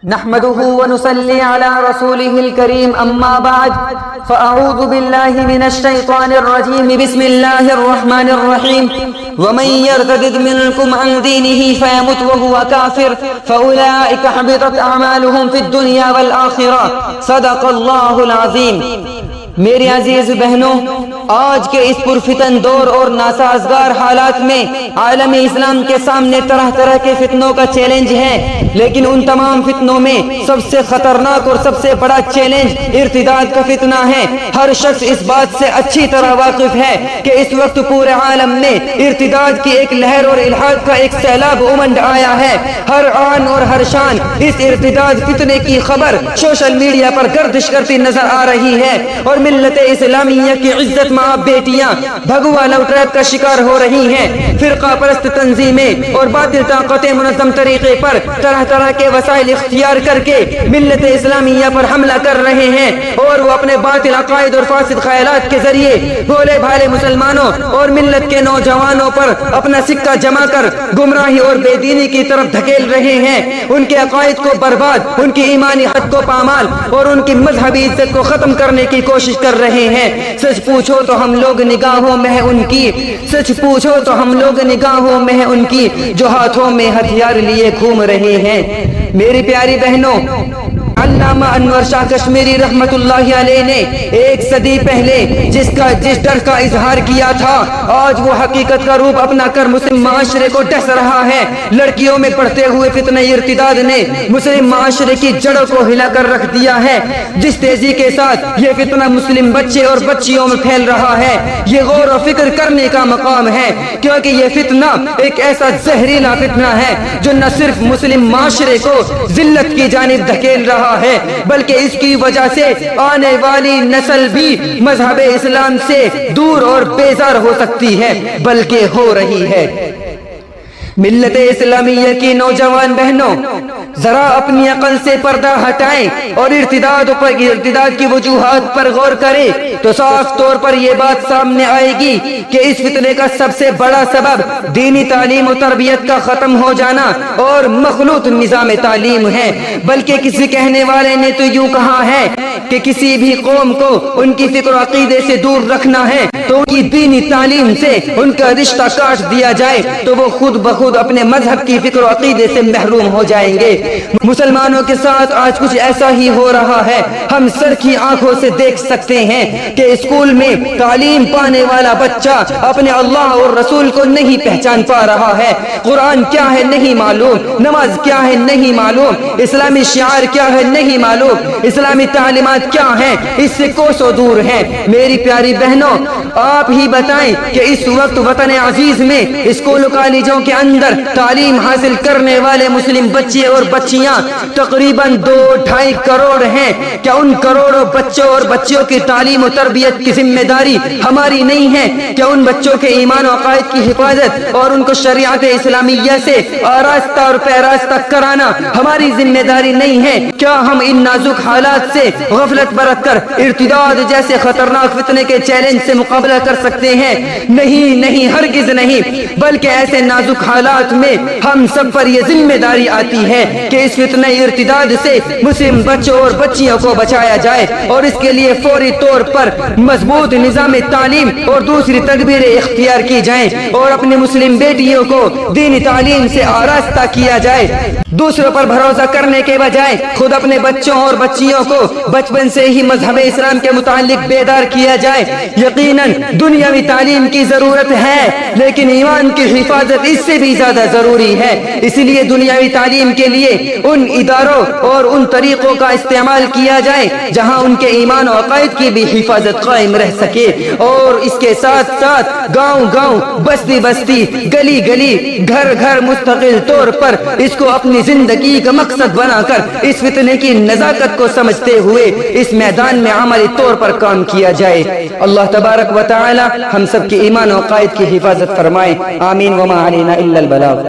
نحمده ونصلي على رسوله الكريم أما بعد فأعوذ بالله من الشيطان الرجيم بسم الله الرحمن الرحيم ومن يرتد منكم عن دينه فيمت وهو كافر فأولئك حبطت أعمالهم في الدنيا والآخرة صدق الله العظيم۔ میرے عزیز بہنوں، آج کے اس پرفتن دور اور ناسازگار حالات میں عالم اسلام کے سامنے طرح طرح کے فتنوں کا چیلنج ہے، لیکن ان تمام فتنوں میں سب سے خطرناک اور سب سے بڑا چیلنج ارتداد کا فتنہ ہے۔ ہر شخص اس بات سے اچھی طرح واقف ہے کہ اس وقت پورے عالم میں ارتداد کی ایک لہر اور الحاد کا ایک سیلاب امنڈ آیا ہے۔ ہر آن اور ہر شان اس ارتداد فتنے کی خبر سوشل میڈیا پر گردش کرتی نظر آ رہی ہے، اور ملت اسلامیہ کی عزت ماں بیٹیاں بھگوا لوٹریپ کا شکار ہو رہی ہیں۔ فرقہ پرست تنظیمیں اور باطل طاقتیں منظم طریقے پر طرح طرح کے وسائل اختیار کر کے ملت اسلامیہ پر حملہ کر رہے ہیں، اور وہ اپنے باطل عقائد اور فاسد خیالات کے ذریعے بھولے بھالے مسلمانوں اور ملت کے نوجوانوں پر اپنا سکہ جما کر گمراہی اور بے دینی کی طرف دھکیل رہے ہیں۔ ان کے عقائد کو برباد، ان کی ایمانی حد کو پامال اور ان کی مذہبی عزت کو ختم کرنے کی کوشش کر رہے ہیں۔ سچ پوچھو تو ہم لوگ نگاہوں میں ہیں ان کی، سچ پوچھو تو ہم لوگ نگاہوں میں ہیں ان کی، جو ہاتھوں میں ہتھیار لیے گھوم رہے ہیں۔ میری پیاری بہنوں، علامہ انور شاہ کشمیری رحمت اللہ علیہ نے ایک صدی پہلے جس ڈر کا اظہار کیا تھا، آج وہ حقیقت کا روپ اپنا کر مسلم معاشرے کو ڈس رہا ہے۔ لڑکیوں میں بڑھتے ہوئے فتنہ ارتداد نے مسلم معاشرے کی جڑوں کو ہلا کر رکھ دیا ہے۔ جس تیزی کے ساتھ یہ فتنہ مسلم بچے اور بچیوں میں پھیل رہا ہے، یہ غور و فکر کرنے کا مقام ہے، کیونکہ یہ فتنہ ایک ایسا زہریلا فتنہ ہے جو نہ صرف مسلم معاشرے کو ذلت کی جانب دھکیل رہا ہے، بلکہ اس کی وجہ سے آنے والی نسل بھی مذہب اسلام سے دور اور بیزار ہو سکتی ہے، بلکہ ہو رہی ہے۔ ملت اسلامیہ کی نوجوان بہنوں، ذرا اپنی عقل سے پردہ ہٹائیں اور ارتداد کی وجوہات پر غور کریں تو صاف طور پر یہ بات سامنے آئے گی کہ اس فتنے کا سب سے بڑا سبب دینی تعلیم و تربیت کا ختم ہو جانا اور مخلوط نظام تعلیم ہے۔ بلکہ کسی کہنے والے نے تو یوں کہا ہے کہ کسی بھی قوم کو ان کی فکر و عقیدے سے دور رکھنا ہے تو ان کی دینی تعلیم سے ان کا رشتہ کاٹ دیا جائے تو وہ خود بخود اپنے مذہب کی فکر و عقیدے سے محروم ہو جائیں گے۔ مسلمانوں کے ساتھ آج کچھ ایسا ہی ہو رہا ہے۔ ہم سر کی آنکھوں سے دیکھ سکتے ہیں کہ اسکول میں تعلیم پانے والا بچہ اپنے اللہ اور رسول کو نہیں پہچان پا رہا ہے۔ قرآن کیا ہے نہیں معلوم، نماز کیا ہے نہیں معلوم، اسلامی شعار کیا ہے نہیں معلوم، اسلامی تعلیمات کیا ہیں اس سے کوسوں دور ہیں۔ میری پیاری بہنوں، آپ ہی بتائیں کہ اس وقت وطن عزیز میں اسکول کالجوں کے اندر تعلیم حاصل کرنے والے مسلم بچے اور بچیاں تقریباً 2-2.5 کروڑ ہیں۔ کیا ان کروڑوں بچوں اور بچیوں کی تعلیم و تربیت کی ذمہ داری ہماری نہیں ہے؟ کیا ان بچوں کے ایمان و عقائد کی حفاظت اور ان کو شریعت اسلامیہ سے آراستہ اور پیراستہ کرانا ہماری ذمہ داری نہیں ہے؟ کیا ہم ان نازک حالات سے غفلت برت کر ارتداد جیسے خطرناک فتنے کے چیلنج سے مقابلہ کر سکتے ہیں؟ نہیں نہیں، ہرگز نہیں، بلکہ ایسے نازک حالات میں ہم سب پر یہ ذمہ داری آتی ہے کہ اس فتنہ ارتداد سے مسلم بچوں اور بچیوں کو بچایا جائے، اور اس کے لیے فوری طور پر مضبوط نظام تعلیم اور دوسری تدبیریں اختیار کی جائیں، اور اپنے مسلم بیٹیوں کو دینی تعلیم سے آراستہ کیا جائے۔ دوسروں پر بھروسہ کرنے کے بجائے خود اپنے بچوں اور بچیوں کو بچپن سے ہی مذہب اسلام کے متعلق بیدار کیا جائے۔ یقیناً دنیاوی تعلیم کی ضرورت ہے، لیکن ایمان کی حفاظت اس سے بھی زیادہ ضروری ہے۔ اس لیے دنیاوی تعلیم کے لیے ان اداروں اور ان طریقوں کا استعمال کیا جائے جہاں ان کے ایمان و عقائد کی بھی حفاظت قائم رہ سکے، اور اس کے ساتھ ساتھ گاؤں گاؤں، بستی بستی، گلی گلی، گھر گھر مستقل طور پر اس کو اپنی زندگی کا مقصد بنا کر اس فتنے کی نزاکت کو سمجھتے ہوئے اس میدان میں عملی طور پر کام کیا جائے۔ اللہ تبارک و تعالی ہم سب کے ایمان و عقائد کی حفاظت فرمائے، آمین۔ وما علینا الا البلاغ۔